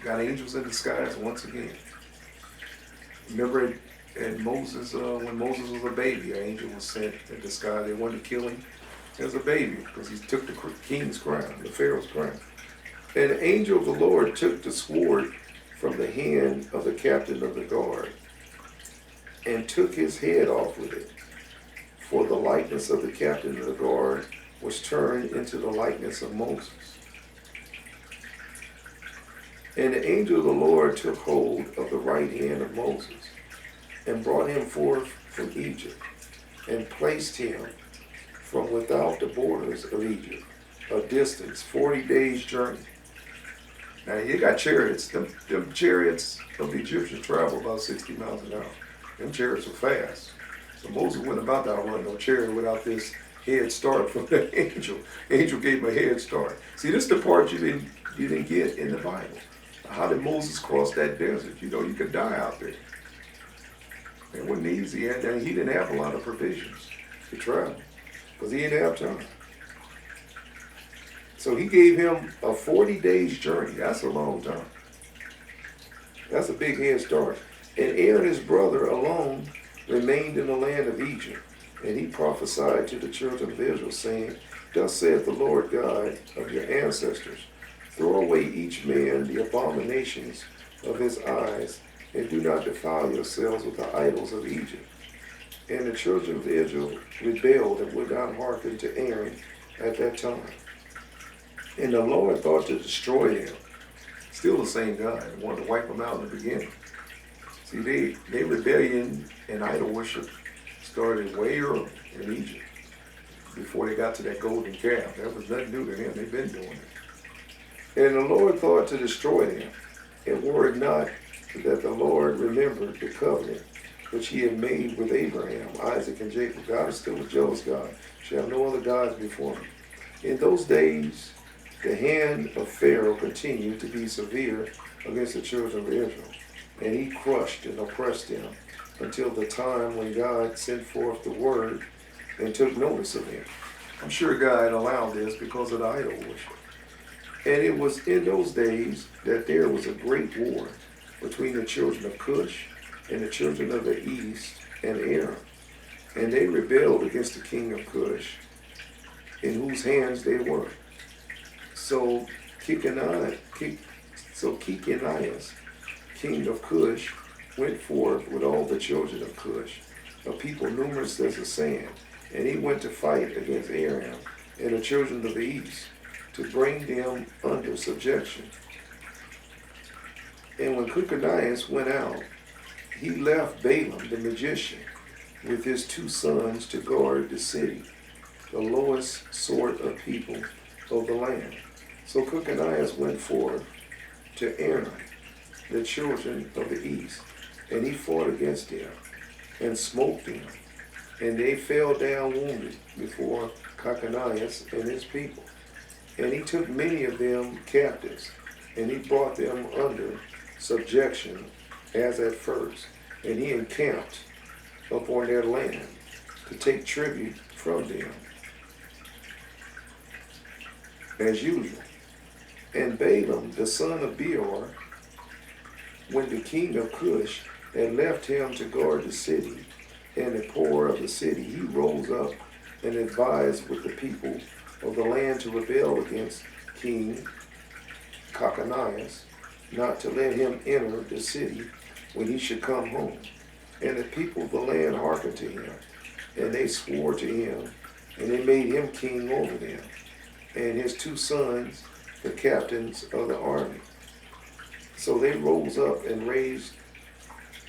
Got angels in disguise once again. Remember at Moses, when Moses was a baby, an angel was sent in disguise. They wanted to kill him as a baby because he took the king's crown, the Pharaoh's crown. And the angel of the Lord took the sword from the hand of the captain of the guard and took his head off with it. For the likeness of the captain of the guard was turned into the likeness of Moses. And the angel of the Lord took hold of the right hand of Moses and brought him forth from Egypt and placed him from without the borders of Egypt, a distance 40 days' journey. Now you got chariots. Them chariots of the Egyptians travel about 60 miles an hour. Them chariots are fast. So Moses went about to outrun no chariot without this head start from the angel. Angel gave him a head start. See, this is the part you didn't get in the Bible. How did Moses cross that desert? You know, you could die out there. It wasn't easy, and he didn't have a lot of provisions to travel because he didn't have time. So he gave him a 40 days journey. That's a long time. That's a big head start. And Aaron, his brother, alone remained in the land of Egypt. And he prophesied to the children of Israel, saying, Thus saith the Lord God of your ancestors, throw away each man the abominations of his eyes, and do not defile yourselves with the idols of Egypt. And the children of Israel rebelled and would not hearken to Aaron at that time. And the Lord thought to destroy them. Still the same God, and wanted to wipe them out in the beginning. See, they rebellion and idol worship started way early in Egypt, before they got to that golden calf. That was nothing new to them. They've been doing it. And the Lord thought to destroy them, and were it not that the Lord remembered the covenant which he had made with Abraham, Isaac, and Jacob. God is still a jealous God. Shall have no other gods before him. In those days, the hand of Pharaoh continued to be severe against the children of Israel, and he crushed and oppressed them until the time when God sent forth the word and took notice of them. I'm sure God allowed this because of the idol worship. And it was in those days that there was a great war between the children of Cush and the children of the east and Aram. And they rebelled against the king of Cush, in whose hands they were. So Kikanias, king of Cush, went forth with all the children of Cush, a people numerous as the sand, and he went to fight against Aram and the children of the east, to bring them under subjection. And when Kikanias went out, he left Balaam the magician with his 2 sons to guard the city, the lowest sort of people of the land. So Kikanias went forth to Aram, the children of the east, and he fought against them, and smote them, and they fell down wounded before Kikanias and his people. And he took many of them captives, and he brought them under subjection as at first, and he encamped upon their land to take tribute from them, as usual. And Balaam, the son of Beor, when the king of Cush had left him to guard the city and the poor of the city, he rose up and advised with the people of the land to rebel against King Kikanias, not to let him enter the city when he should come home. And the people of the land hearkened to him, and they swore to him, and they made him king over them, and his 2 sons the captains of the army. So they rose up and raised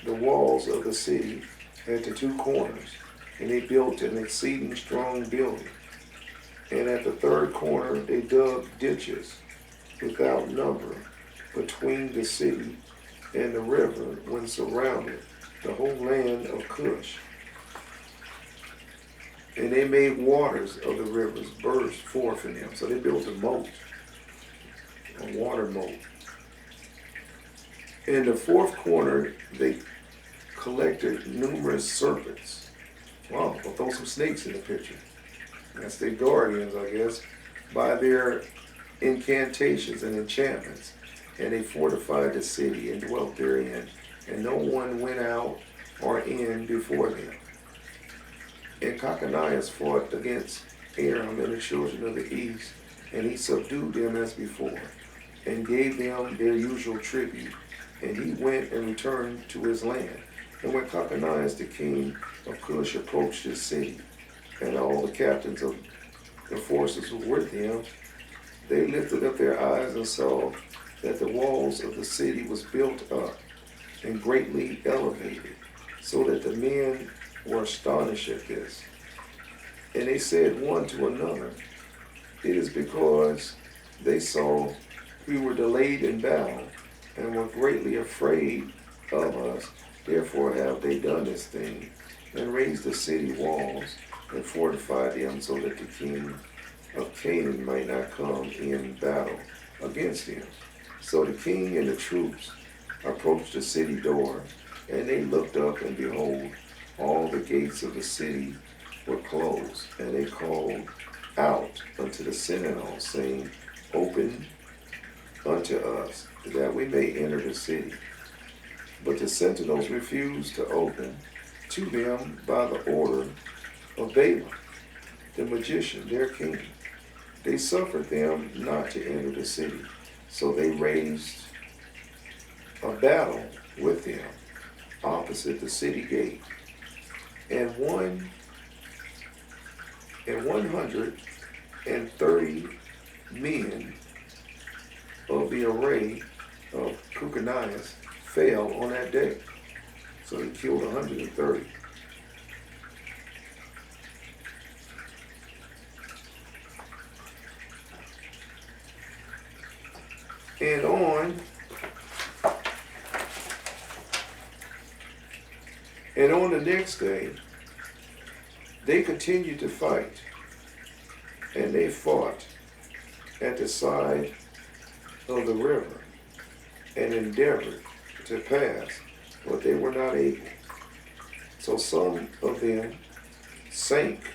the walls of the city at the 2 corners, and they built an exceeding strong building. And at the 3rd corner they dug ditches without number between the city and the river, when surrounded the whole land of Cush. And they made waters of the rivers burst forth in them. So they built a moat, a water moat. In the 4th corner they collected numerous serpents. Wow, we'll throw some snakes in the picture. That's their guardians, I guess, by their incantations and enchantments. And they fortified the city and dwelt therein, and no one went out or in before them. And Cochonias fought against Aram and the children of the east, and he subdued them as before, and gave them their usual tribute. And he went and returned to his land. And when Cochonias the king of Cush approached his city, and all the captains of the forces were with him, they lifted up their eyes and saw that the walls of the city was built up and greatly elevated, so that the men were astonished at this. And they said one to another, "It is because they saw we were delayed in battle, and were greatly afraid of us. Therefore have they done this thing, and raised the city walls, and fortified them, so that the king of Canaan might not come in battle against them." So the king and the troops approached the city door, and they looked up, and behold, all the gates of the city were closed. And they called out unto the sentinel, saying, "Open unto us, that we may enter the city." But the sentinels refused to open to them by the order of Balaam, the magician, their king. They suffered them not to enter the city. So they raised a battle with them opposite the city gate. And 130 men of the array of Cochonias fell on that day. So he killed 130. And on the next day, they continued to fight, and they fought at the side of the river, and endeavored to pass, but they were not able. So some of them sank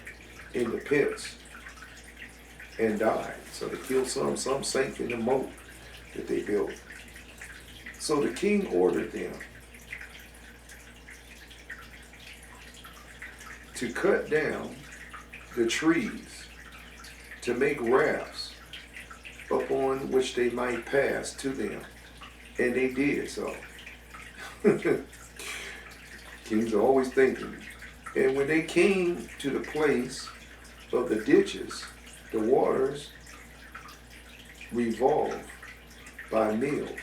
in the pits and died. So they killed some sank in the moat that they built. So the king ordered them to cut down the trees to make rafts upon which they might pass to them. And they did so. Kings are always thinking. And when they came to the place of the ditches, the waters revolved by mills,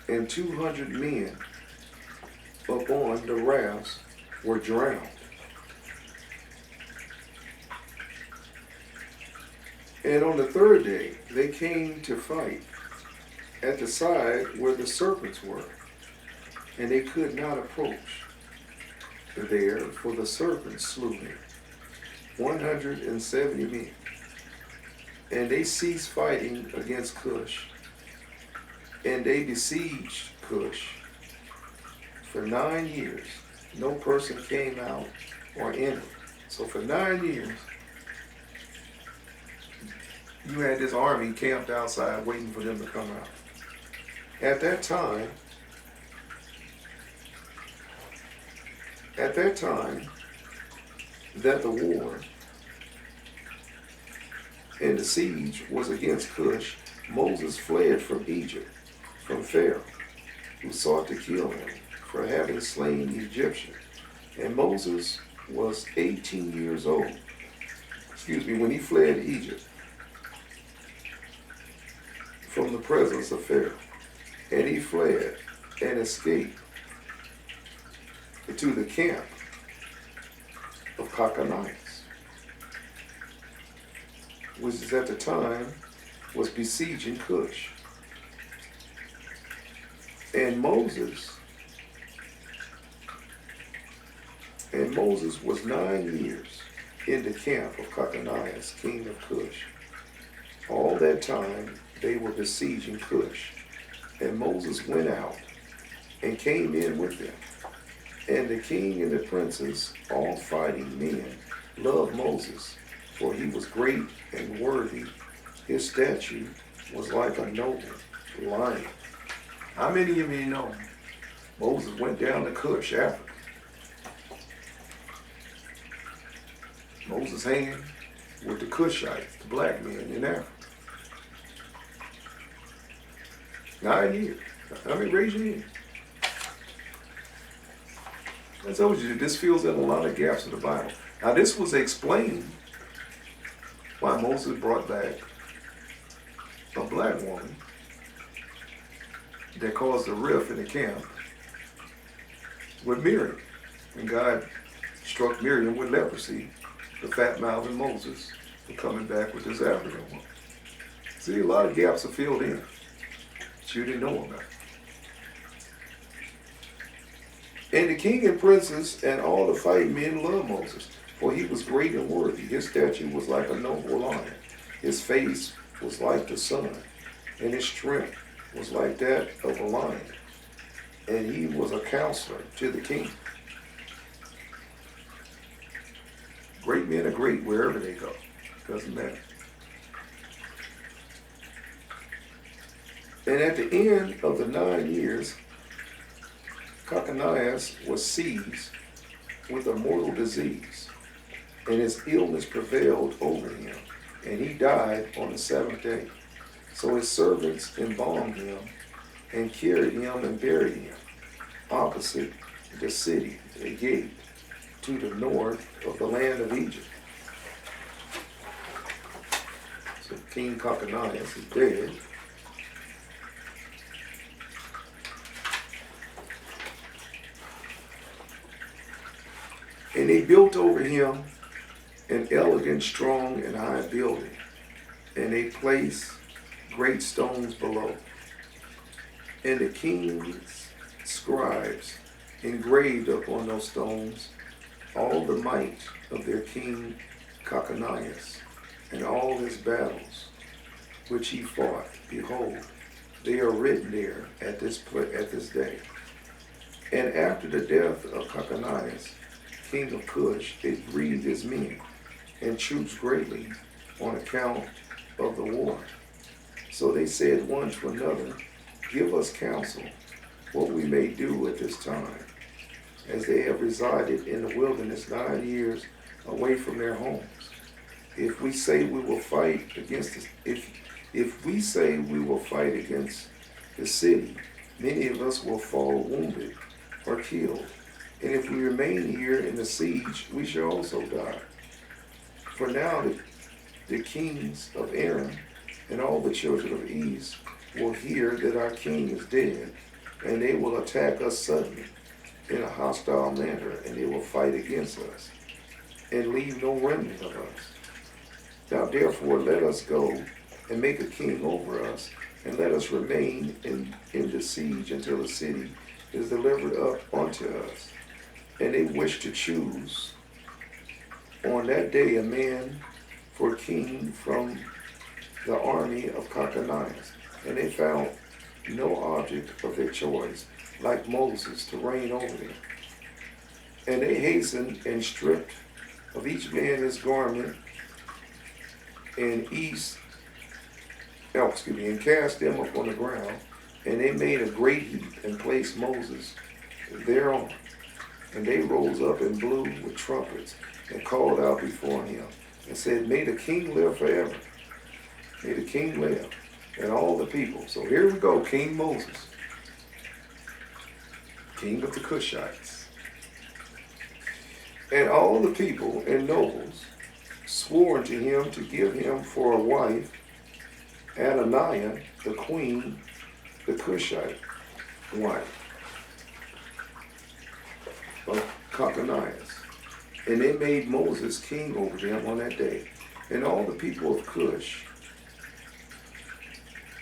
and 200 men upon the rafts were drowned. And on the third day, they came to fight at the side where the serpents were, and they could not approach there, for the serpents slew them, 170 men. And they ceased fighting against Cush, and they besieged Cush for 9 years. No person came out or entered. So for 9 years, you had this army camped outside waiting for them to come out. At that time, that the war and the siege was against Cush, Moses fled from Egypt, from Pharaoh, who sought to kill him for having slain the Egyptian. And Moses was 18 years old, when he fled Egypt from the presence of Pharaoh. And he fled and escaped to the camp of Cochonias, which is at the time was besieging Cush. And Moses was 9 years in the camp of Cochonias, king of Cush. All that time they were besieging Cush. And Moses went out and came in with them. And the king and the princes, all fighting men, loved Moses, for he was great and worthy. His statue was like a noble lion. How many of you know Moses went down to Cush, Africa? Moses hanging with the Cushites, the black men in Africa. 9 years. I mean, raise your hand. I told you, this fills in a lot of gaps in the Bible. Now, this was explained why Moses brought back a black woman that caused a rift in the camp with Miriam. And God struck Miriam with leprosy, the fat mouth and Moses for coming back with this African woman. See, a lot of gaps are filled in that you didn't know about. And the king and princes and all the fighting men loved Moses, for he was great and worthy. His stature was like a noble lion. His face was like the sun, and his strength was like that of a lion. And he was a counselor to the king. Great men are great wherever they go. Doesn't matter. And at the end of the 9 years, Cocconius was seized with a mortal disease, and his illness prevailed over him, and he died on the 7th day. So his servants embalmed him and carried him and buried him opposite the city, a gate, to the north of the land of Egypt. So King Cocconius is dead. And they built over him an elegant, strong, and high building, and they placed great stones below. And the king's scribes engraved upon those stones all the might of their king Cocconius, and all his battles which he fought. Behold, they are written there at this day. And after the death of Cocconius, king of Cush, it grieved his men and troops greatly on account of the war. So they said one to another, give us counsel what we may do at this time, as they have resided in the wilderness 9 years away from their homes. If we say we will fight against this, if we say we will fight against the city, many of us will fall wounded or killed. And if we remain here in the siege, we shall also die. For now the kings of Aram and all the children of East will hear that our king is dead, and they will attack us suddenly in a hostile manner, and they will fight against us, and leave no remnant of us. Now therefore let us go and make a king over us, and let us remain in the siege until the city is delivered up unto us. And they wished to choose on that day a man for king from the army of Cocconius. And they found no object of their choice like Moses to reign over them. And they hastened and stripped of each man his garment and cast them upon the ground. And they made a great heap and placed Moses thereon. And they rose up and blew with trumpets and called out before him and said, may the king live forever. May the king live. And all the people. So here we go, King Moses, king of the Cushites. And all the people and nobles swore unto him to give him for a wife Ananiah, the queen, the Cushite wife of Cocconius. And they made Moses king over them on that day. And all the people of Cush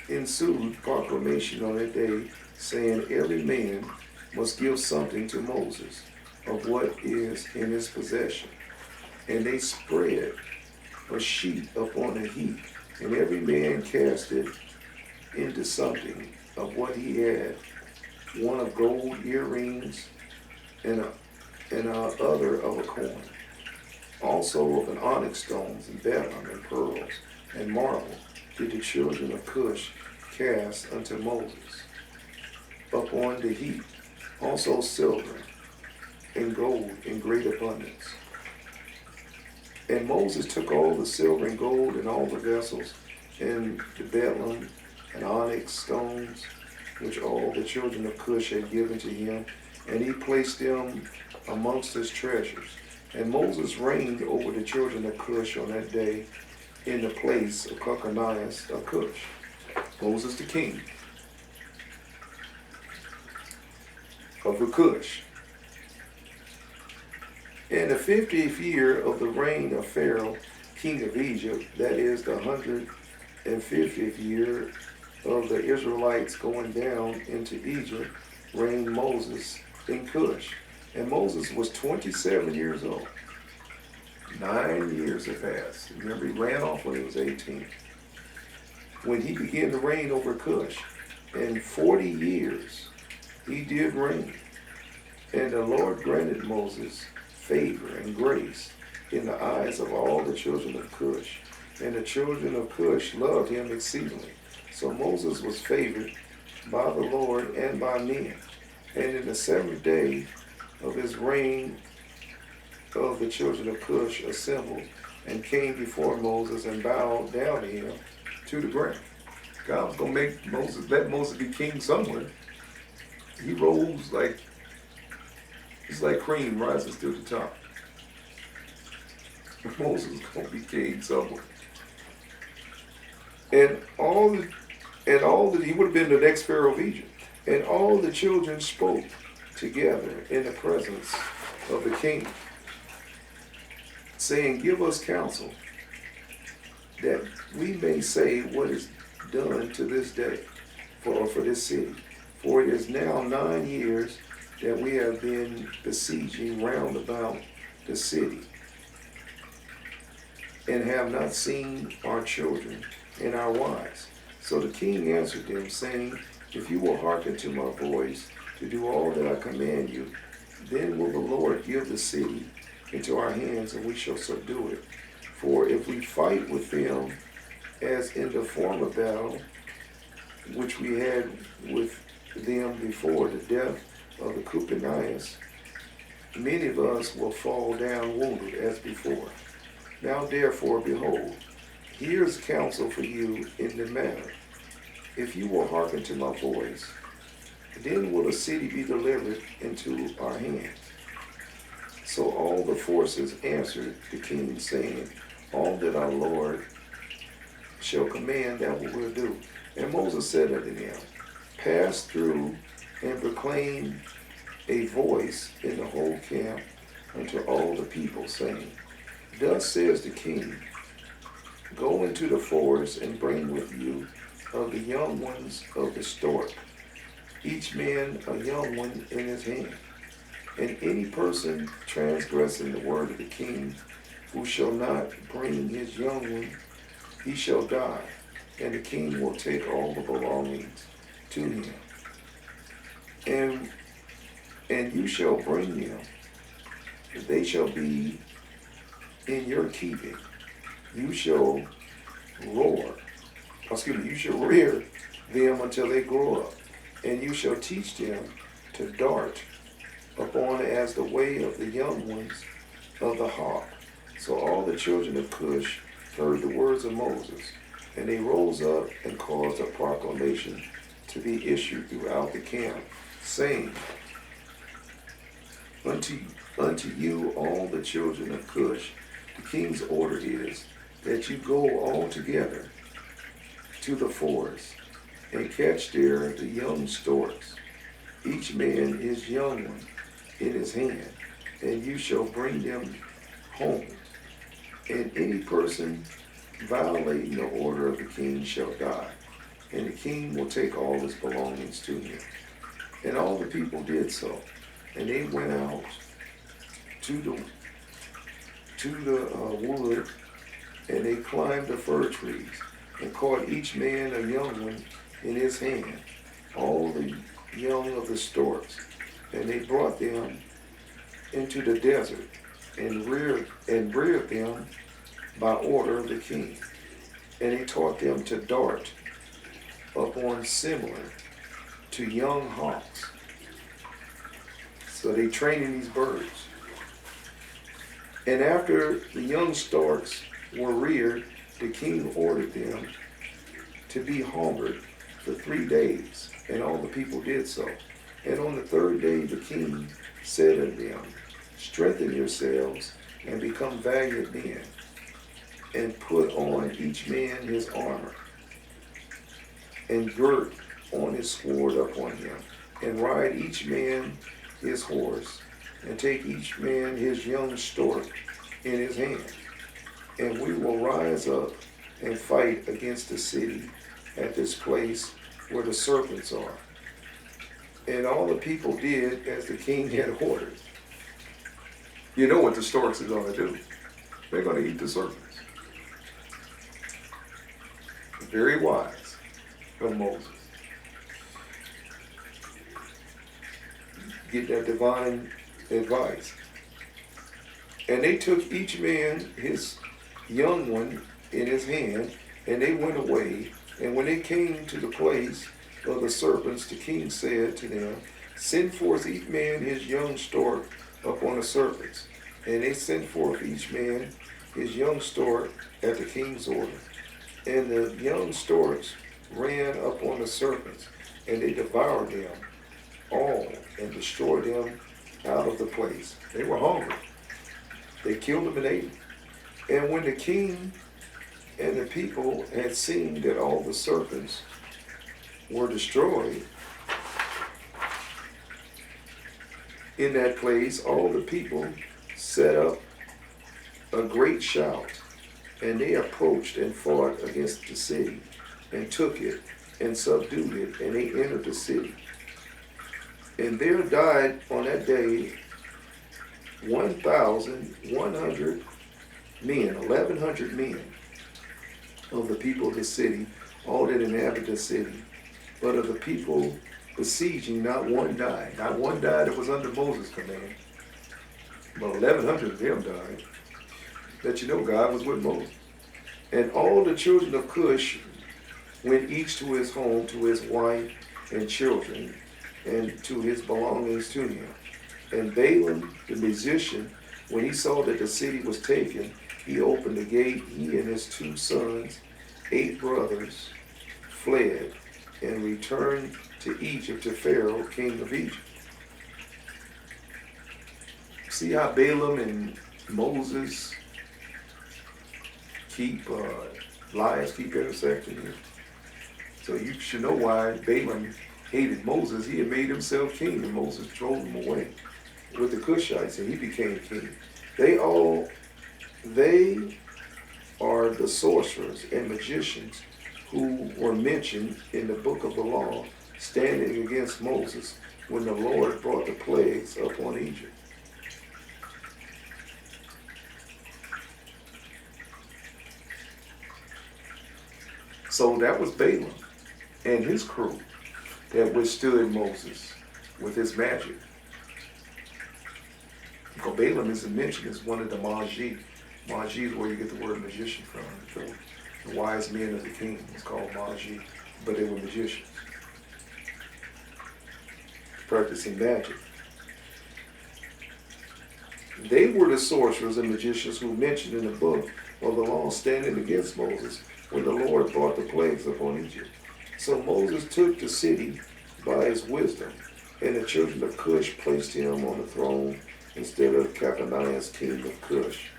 ensued proclamation on that day, saying, every man must give something to Moses of what is in his possession. And they spread a sheet upon a heap, and every man cast it into something of what he had, one of gold earrings, and other of a coin, also of an onyx stones and beryl and pearls and marble, did the children of Cush cast unto Moses upon the heap, also silver and gold in great abundance. And Moses took all the silver and gold and all the vessels and the beryl and onyx stones, which all the children of Cush had given to him, and he placed them amongst his treasures. And Moses reigned over the children of Cush on that day in the place of Cochonias of Cush. Moses the king of the Cush. In the 50th year of the reign of Pharaoh, king of Egypt, that is the 150th year of the Israelites going down into Egypt, reigned Moses in Cush. And Moses was 27 years old. 9 years had passed. Remember, he ran off when he was 18. When he began to reign over Cush, and 40 years he did reign. And the Lord granted Moses favor and grace in the eyes of all the children of Cush. And the children of Cush loved him exceedingly. So Moses was favored by the Lord and by men. And in the 7th day of his reign of the children of Cush assembled and came before Moses and bowed down to him to the ground. God was going to make Moses, let Moses be king somewhere. He rose like, it's like cream rises to the top. Moses was going to be king somewhere. And all that he would have been the next Pharaoh of Egypt. And all the children spoke together in the presence of the king, saying, give us counsel, that we may say what is done to this day for this city. For it is now 9 years that we have been besieging round about the city, and have not seen our children and our wives. So the king answered them, saying, if you will hearken to my voice to do all that I command you, then will the Lord give the city into our hands, and we shall subdue it. For if we fight with them as in the former battle which we had with them before the death of the Cochonias, many of us will fall down wounded as before. Now therefore, behold, here is counsel for you in the matter. If you will hearken to my voice, then will the city be delivered into our hands. So all the forces answered the king, saying, all that our Lord shall command, that we will do. And Moses said unto them, pass through and proclaim a voice in the whole camp unto all the people, saying, thus says the king, go into the forest and bring with you of the young ones of the stork, each man a young one in his hand. And any person transgressing the word of the king, who shall not bring his young one, he shall die, and the king will take all the belongings to him. And you shall bring them, they shall be in your keeping. You shall you shall rear them until they grow up, and you shall teach them to dart upon as the way of the young ones of the hawk. So all the children of Cush heard the words of Moses, and they rose up and caused a proclamation to be issued throughout the camp, saying, Unto you all the children of Cush, the king's order is that you go all together to the forest and catch there the young storks, each man his young one in his hand, and you shall bring them home. And any person violating the order of the king shall die, and the king will take all his belongings to him. And all the people did so, and they went out to the wood, and they climbed the fir trees, and caught each man a young one in his hand, all the young of the storks, and they brought them into the desert, and reared them by order of the king. And he taught them to dart upon similar to young hawks. So they training these birds. And after the young storks were reared, the king ordered them to be hungered for 3 days, and all the people did so. And on the 3rd day the king said unto them, strengthen yourselves and become valiant men, and put on each man his armor, and gird on his sword upon him, and ride each man his horse, and take each man his young stork in his hand. And we will rise up and fight against the city at this place where the serpents are. And all the people did as the king had ordered. You know what the storks are going to do. They're going to eat the serpents. Very wise of Moses. Get that divine advice. And they took each man his young one in his hand, and they went away. And when they came to the place of the serpents, the king said to them, send forth each man his young stork upon the serpents. And they sent forth each man his young stork at the king's order. And the young storks ran upon the serpents, and they devoured them all and destroyed them out of the place. They were hungry. They killed them and ate them. And when the king and the people had seen that all the serpents were destroyed in that place, all the people set up a great shout, and they approached and fought against the city, and took it, and subdued it, and they entered the city. And there died on that day 1,100 men, 1,100 men of the people of the city, all that inhabit the city. But of the people besieging, not one died. Not one died that was under Moses' command. But 1,100 of them died. Let you know God was with Moses. And all the children of Cush went each to his home, to his wife and children, and to his belongings to him. And Balaam, the musician, when he saw that the city was taken, he opened the gate. He and his 2 sons, 8 brothers, fled and returned to Egypt, to Pharaoh, king of Egypt. See how Balaam and Moses keep lives, keep intersecting here. So you should know why Balaam hated Moses. He had made himself king, and Moses drove him away with the Cushites, and he became king. They are the sorcerers and magicians who were mentioned in the book of the law, standing against Moses when the Lord brought the plagues upon Egypt. So that was Balaam and his crew that withstood Moses with his magic. Because Balaam isn't mentioned as one of the Magi. Magi is where you get the word magician from. The wise men of the king is called Magi, but they were magicians practicing magic. They were the sorcerers and magicians who mentioned in the book of the law, standing against Moses when the Lord brought the plagues upon Egypt. So Moses took the city by his wisdom, and the children of Cush placed him on the throne instead of Caponias, king of Cush.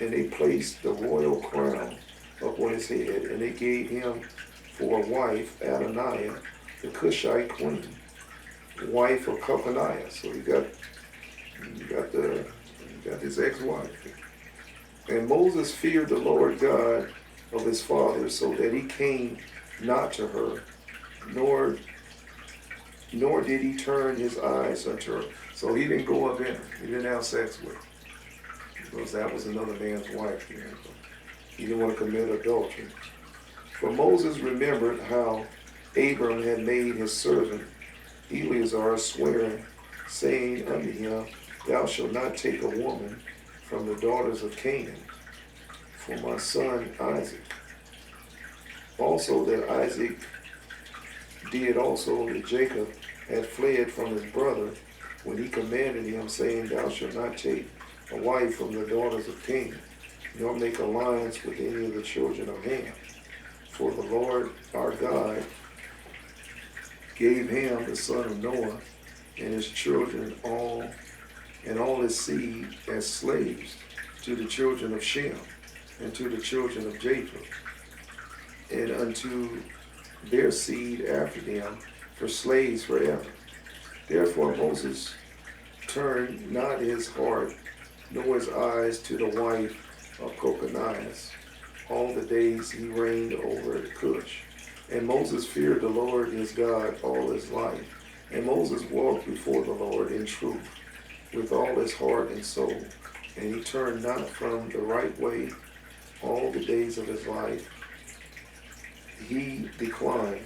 And they placed the royal crown upon his head, and they gave him for a wife Adoniah, the Cushite queen, wife of Caponias. So you got his ex-wife. And Moses feared the Lord God of his fathers, so that he came not to her, nor did he turn his eyes unto her. So he didn't go up in her. He didn't have sex with her, because that was another man's wife. He didn't want to commit adultery. For Moses remembered how Abram had made his servant Eleazar swear, saying unto him, thou shalt not take a woman from the daughters of Canaan for my son Isaac. Also that Isaac did also that Jacob had fled from his brother when he commanded him, saying, Thou shalt not take a wife from the daughters of Canaan, nor make alliance with any of the children of Ham. For the Lord our God gave Ham, the son of Noah, and his children and all his seed as slaves to the children of Shem, and to the children of Japheth, and unto their seed after them for slaves forever. Therefore Moses turned not his heart nor his eyes to the wife of Coconus all the days he reigned over Cush. And Moses feared the Lord his God all his life. And Moses walked before the Lord in truth with all his heart and soul. And he turned not from the right way all the days of his life. He declined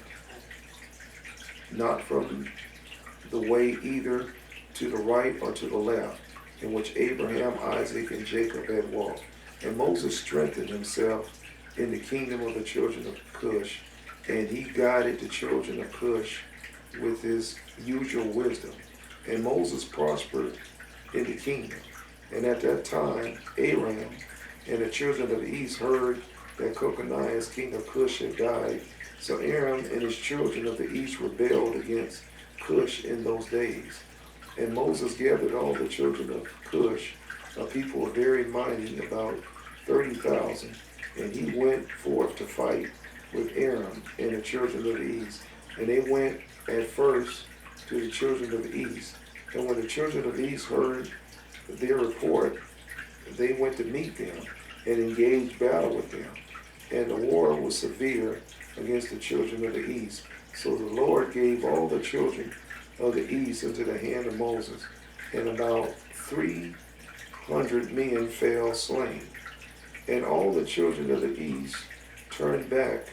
not from the way either to the right or to the left, in which Abraham, Isaac, and Jacob had walked. And Moses strengthened himself in the kingdom of the children of Cush, and he guided the children of Cush with his usual wisdom. And Moses prospered in the kingdom. And at that time, Aram and the children of the east heard that Coconus, king of Cush, had died. So Aram and his children of the east rebelled against Cush in those days. And Moses gathered all the children of Cush, a people very mighty, about 30,000. And he went forth to fight with Aram and the children of the east. And they went at first to the children of the east. And when the children of the east heard their report, they went to meet them and engaged battle with them. And the war was severe against the children of the east. So the Lord gave all the children of the east into the hand of Moses, and about 300 men fell slain. And all the children of the east turned back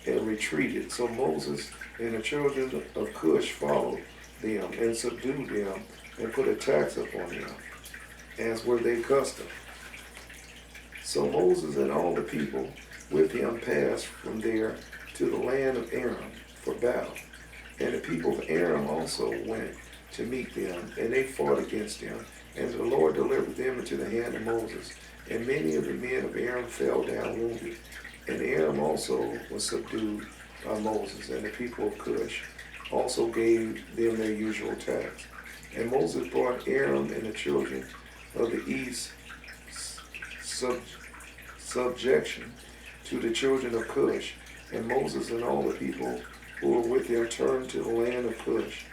and retreated. So Moses and the children of Cush followed them and subdued them and put a tax upon them, as were their custom. So Moses and all the people with him passed from there to the land of Aram for battle. And the people of Aram also went to meet them, and they fought against them. And the Lord delivered them into the hand of Moses. And many of the men of Aram fell down wounded. And Aram also was subdued by Moses. And the people of Cush also gave them their usual tax. And Moses brought Aram and the children of the east subjection to the children of Cush. And Moses and all the people who were with him turned to the land of Cush.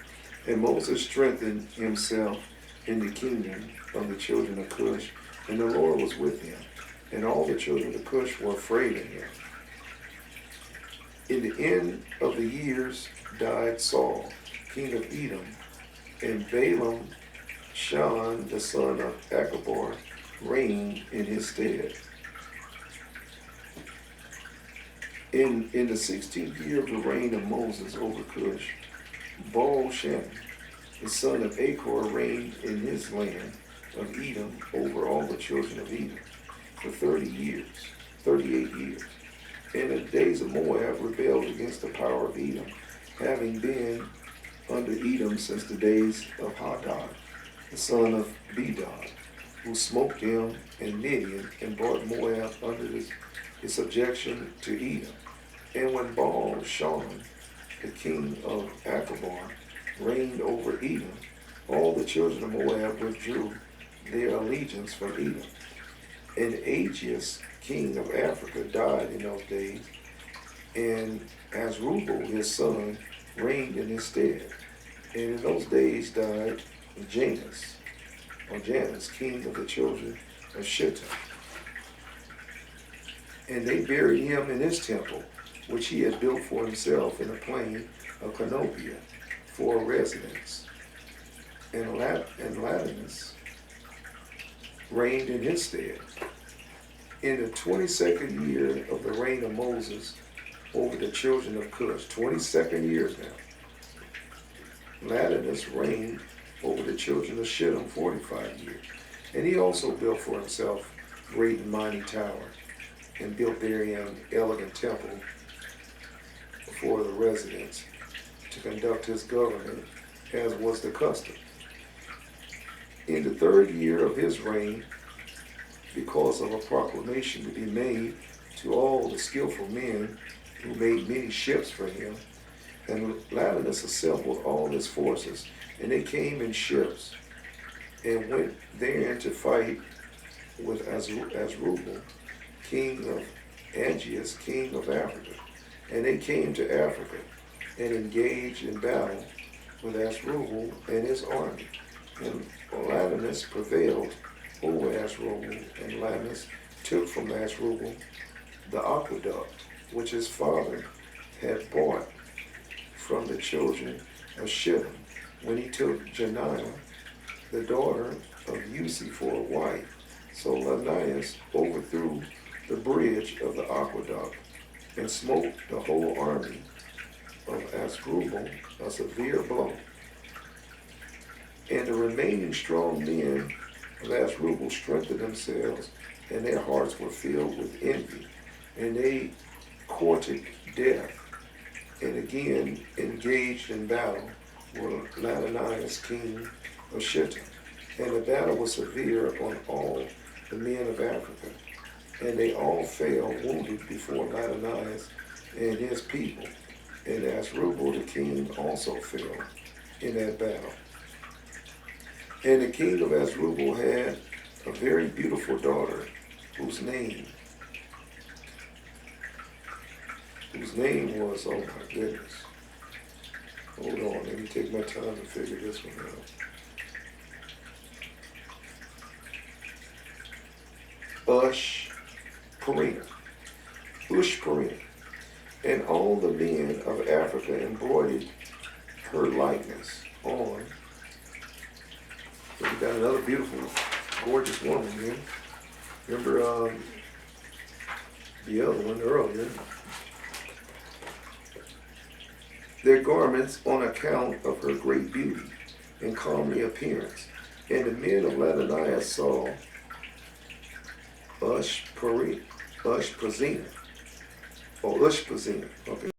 And Moses strengthened himself in the kingdom of the children of Cush, and the Lord was with him. And all the children of Cush were afraid of him. In the end of the years died Saul, king of Edom, and Balaam, Shan, the son of Achbor, reigned in his stead. In the 16th year of the reign of Moses over Cush, Baal-Shem, the son of Achor, reigned in his land of Edom over all the children of Edom for 38 years. And the days of Moab rebelled against the power of Edom, having been under Edom since the days of Hadad, the son of Bedad, who smote them in Midian and brought Moab under his subjection to Edom. And when Baal-Shan, the king of Achbor, reigned over Edom, all the children of Moab withdrew their allegiance from Edom. And Ageas, king of Africa, died in those days, and Azrubal, his son, reigned in his stead. And in those days died Janus, king of the children of Shittim. And they buried him in his temple, which he had built for himself in the plain of Canopia for a residence. And Latinus reigned in his stead. In the 22nd year of the reign of Moses over the children of Cush, 22nd years now, Latinus reigned over the children of Shittim 45 years. And he also built for himself great and mighty tower, and built therein elegant temple before the residents to conduct his government, as was the custom. In the 3rd year of his reign, because of a proclamation to be made to all the skillful men who made many ships for him, and Latinus assembled all his forces, and they came in ships, and went therein to fight with Asrubal, king of Aegeus, king of Africa. And they came to Africa, and engaged in battle with Asrubal and his army. And Latinus prevailed over Asrubal, and Latinus took from Asrubal the aqueduct which his father had bought from the children of Shittim, when he took Janiah, the daughter of Uzi, for a wife. So Latinus overthrew the bridge of the aqueduct, and smote the whole army of Asdrubal a severe blow. And the remaining strong men of Asdrubal strengthened themselves, and their hearts were filled with envy, and they courted death, and again engaged in battle with Latinus, king of Shittim. And the battle was severe upon all the men of Africa, and they all fell wounded before Latinus and his people. And Asrubal the king also fell in that battle. And the king of Asrubal had a very beautiful daughter, whose name was, oh my goodness. Hold on, let me take my time to figure this one out. Ushparina. And all the men of Africa embroidered her likeness on. So we got another beautiful, gorgeous woman here. Remember the other one earlier. Their garments on account of her great beauty and comely appearance. And the men of Latinus saw Ushpazina, okay.